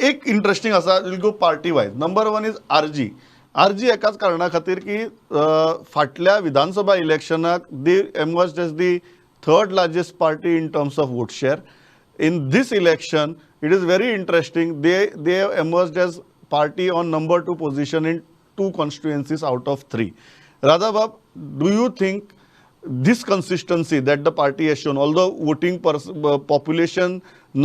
एक इंटरेस्टिंग आसा, will go party wise. Number 1 is RG एकाच कारणा खातीर की फाटल्या विधानसभा इलेक्शनाक they emerged as the third largest party in terms of vote share. In this election, it is very interesting. They have emerged as party on number 2 position in 2 constituencies out of 3. Radhabab, do you think this consistency that the party has shown, although voting population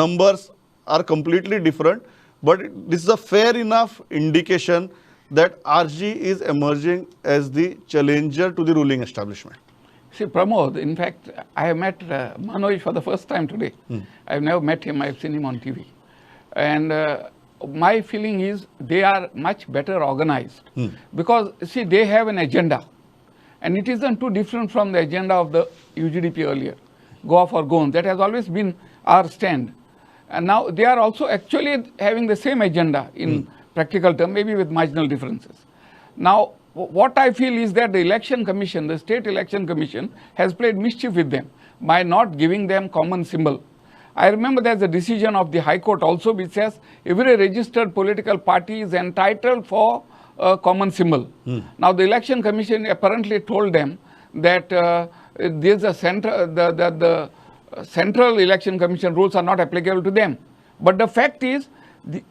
numbers are completely different, but this is a fair enough indication that RG is emerging as the challenger to the ruling establishment? See, Pramod, in fact, I have met Manoj for the first time today. I have never met him, I have seen him on TV. And my feeling is they are much better organized. Because, see, they have an agenda. And it isn't too different from the agenda of the UGDP earlier. Go off or gone. That has always been our stand. And now they are also actually having the same agenda in practical terms, maybe with marginal differences. Now, what I feel is that the election commission, the state election commission, has played mischief with them by not giving them common symbol. I remember there's a decision of the High Court also which says every registered political party is entitled for a common symbol. Now the election commission apparently told them that there's a the central election commission rules are not applicable to them. But the fact is,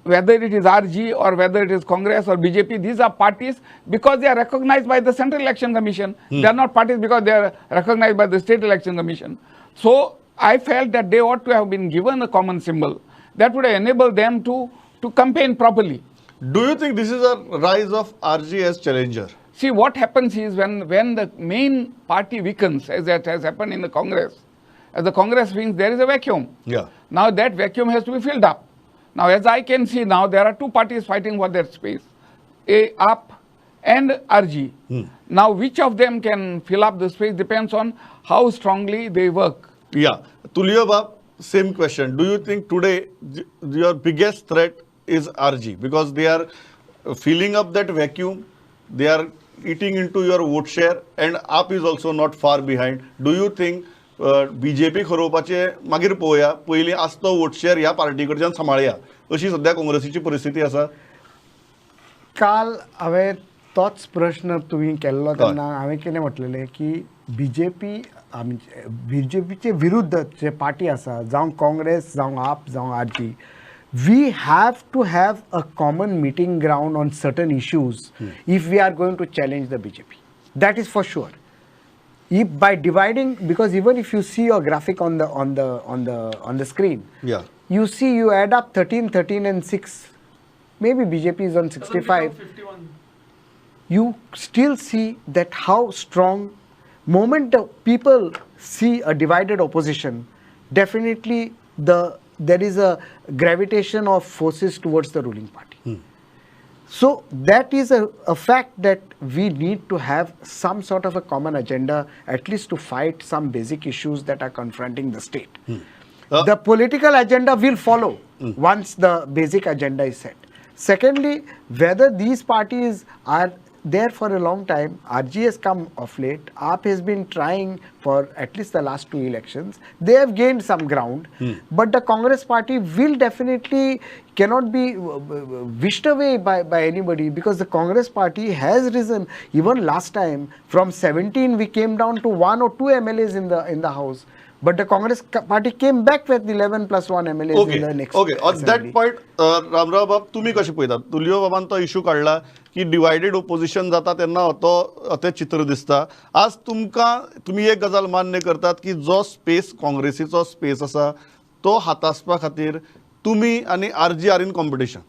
whether it is RG or whether it is Congress or BJP, these are parties because they are recognized by the Central Election Commission. They are not parties because they are recognized by the State Election Commission. So I felt that they ought to have been given a common symbol that would enable them to campaign properly. Do you think this is a rise of RG as challenger? See, what happens is when the main party weakens, as that has happened in the Congress, as the Congress wins, there is a vacuum. Yeah. Now that vacuum has to be filled up. Now, as I can see now, there are 2 parties fighting for that space, AAP and RG. Now, which of them can fill up the space depends on how strongly they work. Yeah. Tuliobab, same question. Do you think today your biggest threat is RG? Because they are filling up that vacuum, they are eating into your vote share, and AAP is also not far behind. Do you think BJP खरोवपाचे मागीर पळोवया, पयलीं आसतो vote share ह्या party कडच्यान सांबाळया, अशी सध्या काँग्रेसीची परिस्थिती आसा? काल हांवें तोच प्रश्न तुवें केल्लो तेन्ना हांवें कितें म्हटलेलें की बीजेपीचे विरुद्ध जे पार्टी आसा, जावं काँग्रेस जावं आप जावं RG, we have to have a common meeting ground on certain issues if we are going to challenge the BJP. That is for sure. If by dividing, because even if you see your graphic on the screen, yeah, you see you add up 13, 13 and 6. Maybe BJP is on 65. 51. You still see that how strong moment the people see a divided opposition, definitely there is a gravitation of forces towards the ruling party. So that is a fact that we need to have some sort of a common agenda, at least to fight some basic issues that are confronting the state. The political agenda will follow once the basic agenda is set. Secondly, whether these parties are there for a long time, RG has come of late, AAP has been trying for at least the last 2 elections. They have gained some ground, but the Congress party will definitely cannot be wished away by anybody, because the Congress party has risen. Even last time, from 17 we came down to 1 or 2 MLAs in the house. But the Congress party came back with 11 plus 1 MLAs in the next on assembly. that point, Ramrao Bab, तुम्ही कशें पळयतात? Tulio बाबान तो issue काढला की divided opposition जाता तेन्ना तो चित्र दिसता. आज तुम्ही एक गजाल मान्य करतात की जो स्पेस काँग्रेसीचो स्पेस आसा तो हातासपा खातीर तुम्ही आणि RG are in competition.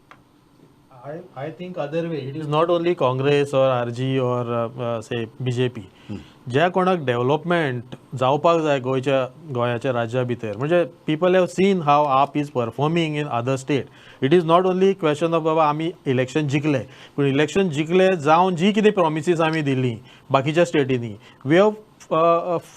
I think other way. It is not only Congress or RG or say BJP. ज्या कोणाक डेव्हलपमेंट जावपाक जाय गोंयाच्या राज्या भितर, म्हणजे people have seen how AAP is performing in other state. It is not only question of बाबा आमी election जिखले, पूण इलेक्शन जिखले जावन जी कितें प्रॉमिसीस आमी दिल्ली बाकीच्या स्टेटींनी, वी हॅव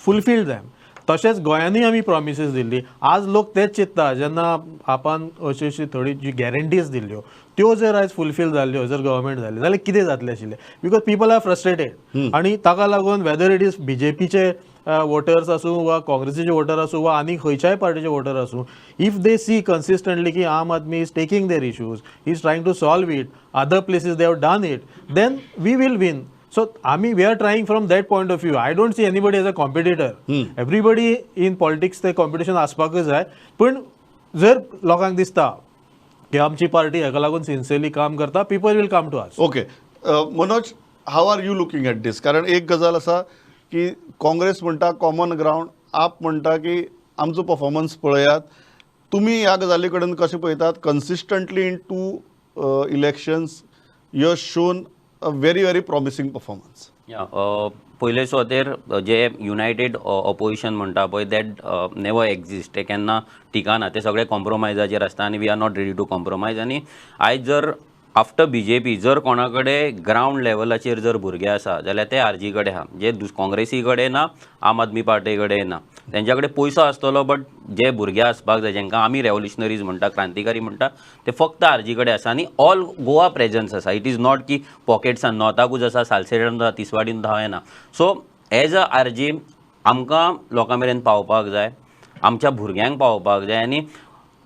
फुलफिल्ड दॅम. तशेंच गोंयांनी आमी प्रॉमिसीस दिल्ली. आज लोक तेच चिंतता जेन्ना आपण अशी थोडी जी गॅरंटीज दिल्ल्यो त्यो जर आयज फुलफील जाल्ल्यो, जर गव्हर्मेंट जाली जाल्यार कितें जातलें आशिल्लें, बिकॉज पीपल आर फ्रस्ट्रेटेड. आनी ताका लागून वेदर इट इज बीजेपीचे वोटर्स आसूं वा काँग्रेसीचे वोटर आसूं वा आनी खंयच्याय पार्टीचे वोटर आसूं, इफ दे सी कन्सिस्टंटली की Aam Aadmi is taking their issues, he is trying to solve it, other places they have done it, then we will win. So, we are trying from that point of view. I don't see anybody as a competitor. Everybody in politics ते competition आसपाकच जाय. पण जर लोकांक दिसता की आमची party हेका लागून सिन्सियरली काम करता, people will come to us. Okay Manoj, how are you looking at this? कारण एक गजाल आसा की काँग्रेस म्हणटा कॉमन ग्राउंड, आप म्हणटा की आमचो परफॉर्मन्स पळयात. तुम्ही ह्या गजाली कडेन कशें पळयतात? Consistently in 2 elections you have shown a very very promising performance. पयले सुवातेर जे युनायटेड ऑपोजिशन म्हणटा पळय दॅट नेवर एक्झिस्ट, ते केन्ना टिकाना, ते सगळे कॉम्प्रोमायजाचेर आसता आनी we are not ready to compromise. आनी आयज जर आफ्टर बीजेपी जर कोणा कडेन ग्राउंड लेवलाचेर जर भुरगे आसा जाल्यार ते आरजी कडेन आहा, जे काँग्रेसी कडेन ना, आम आदमी पार्टी कडेन ना. तेंच्या कडेन पयसो आसतलो, बट जे भुरगे आसपाक जाय, जेंकां आमी रेव्होल्युशनरीज म्हणटा, क्रांतिकारी म्हणटा, ते फक्त आरजी कडेन आसा. आनी ऑल गोवा प्रेजन्स आसा. इट इज नॉट की पॉकेट्सान नॉर्थाकूच आसा, सालसेडान आसा, तिसवाडीन हांवें ना. सो एज अ आरजी आमकां लोकां मेरेन पावपाक जाय, आमच्या भुरग्यांक पावपाक जाय. आनी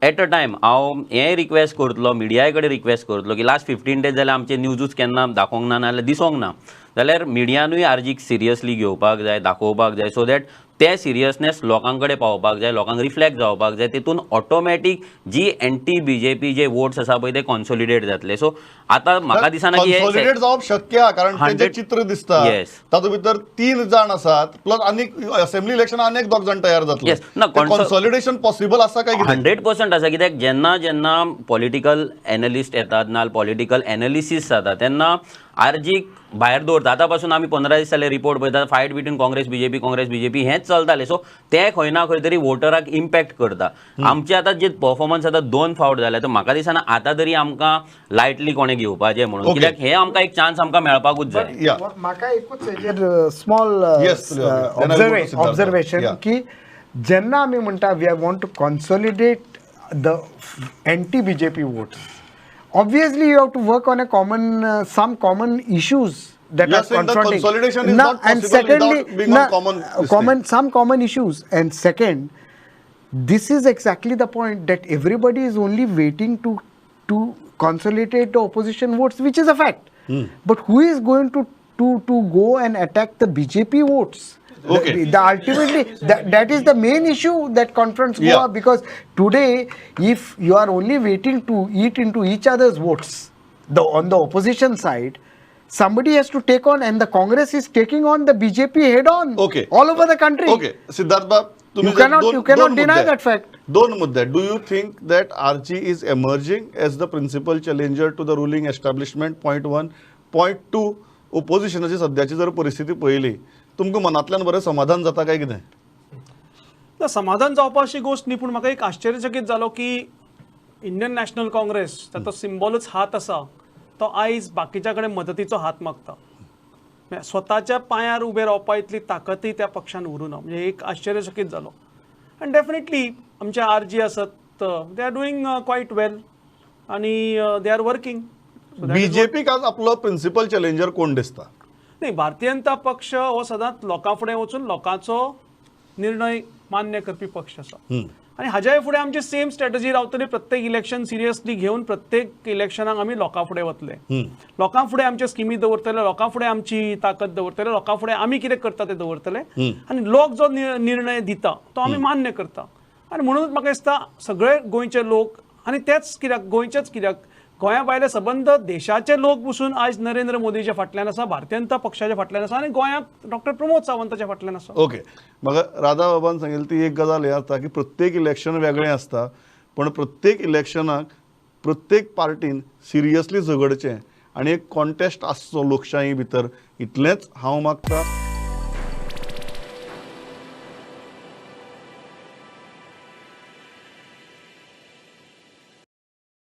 एट अ टायम हांव हें रिक्वेस्ट करतलो, मिडियाय कडेन रिक्वेस्ट करतलो की लास्ट 15 days जाल्यार आमचे न्यूजूच केन्ना दाखोवंक ना, नाजाल्यार दिसोंक ना, जाल्यार मिडियानूय आरजीक सिरियसली घेवपाक जाय, दाखोवपाक जाय, सो दॅट ते सिरियसनेस लोकां कडेन पावपाक जाय, लोकांक रिफ्लेक्ट जावपाक जाय. तेतून ऑटोमॅटीक जी एंटी बीजेपी जे वोट्स आसा पळय ते कॉन्सोलिडेट जातले. सो आतां म्हाका दिसना की कॉन्सोलिडेट जावप शक्य आहा, कारण तें जें चित्र दिसता तातूंत भितर 3 जाण आसात, प्लस आनीक असेंब्ली इलेक्शन आनीक 2 जाण तयार जातले. कॉन्सोलिडेशन पॉसिबल आसा काय? 100% आसा. कित्याक जेन्ना पॉलिटिकल एनालिस्ट येतात ना, पॉलिटिकल एनालिसीस जाता, तेन्ना आरजीक भायर दवरता. आतां पासून आमी 15 दीस जाले रिपोर्ट पळयतात, फायट बिटवीन काँग्रेस बीजेपी हेंच चलतालें. सो ते खंय ना खंय तरी वोटराक इम्पॅक्ट करता. आमचे आतां जे परफॉर्मन्स आतां 2 फावट जाले, तर म्हाका दिसना आतां तरी आमकां लायटली कोणें घेवपाचें म्हणून, कित्याक हे आमकां एक चान्स आमकां मेळपाकूच जाय. म्हाका एकूच हेजेर स्मॉल ऑब्झर्वेशन की जेन्ना आमी म्हणटा we want to consolidate the anti BJP votes, obviously you have to work on a common some common issues that are confronting. Consolidation is not and possible secondly without being on common some common issues. And second, this is exactly the point that everybody is only waiting to consolidate the opposition votes, which is a fact. But who is going to go and attack the BJP votes? Okay. Ultimately, that is the main issue that confronts Goa, because today, if you are only waiting to eat into each other's votes, on the opposition side, somebody has to take on, and the Congress is taking on the BJP head on, all over the country. Okay, Siddharth Bab, you cannot deny that fact. Don't mudde. Do you think that RG is emerging as the principal challenger to the ruling establishment? Point 1. Point 2, oppositionची सध्याची जर परिस्थिती पळयली, तुमकां मनांतल्यान बरें समाधान जाता काय कितें? समाधान जावपा अशी गोष्ट न्ही, पूण म्हाका एक आश्चर्यचकीत जालो की इंडियन नॅशनल काँग्रेस, ताचो सिंबॉलच हात आसा, तो आयज बाकीच्या कडेन मदतीचो हात मागता. स्वताच्या पांयार उबे रावपा इतली ताकदय त्या पक्षान उरूना, म्हणजे एक आश्चर्यचकीत जालो. आनी डेफिनेटली आमचे आरजी आसत, they are doing quite well आनी दे आर वर्किंग. बीजेपीक आज आपलो प्रिन्सिपल चॅलेंजर कोण दिसता? नाही, भारतीय जनता पक्ष हो सदांच लोकां फुडें वचून लोकांचो निर्णय मान्य करपी पक्ष आसा. आनी हाज्याय फुडें आमची सेम स्ट्रॅटजी रावतली. प्रत्येक इलेक्शन सिरियसली घेवन प्रत्येक इलेक्शनाक आमी लोकां फुडें वतले, लोकां फुडें आमचे स्किमी दवरतले, लोकां फुडें आमची ताकद दवरतले, लोकां फुडें आमी कितें करता तें दवरतले, आनी लोक जो निर्णय दिता तो आमी मान्य करता. आनी म्हणूनच म्हाका दिसता सगळे गोंयचे लोक, आनी तेच कित्याक गोंयचेच कित्याक, गोंया भायले सबंद देशाचे लोक बसून आज नरेंद्र मोदीच्या फाटल्यान आसा, भारतीय जनता पक्षाच्या फाटल्यान आसा, आनी गोंयाक डॉक्टर प्रमोद सावंताच्या फाटल्यान आसा. ओके, म्हाका राधा बाबान सांगिल्ली ती एक गजाल हे आसता की प्रत्येक इलेक्शन वेगळें आसता, पण प्रत्येक इलेक्शनाक प्रत्येक पार्टीन सिरियसली झगडचें आनी एक कॉन्टेस्ट आसचो लोकशाही भितर, इतलेंच हांव मागता.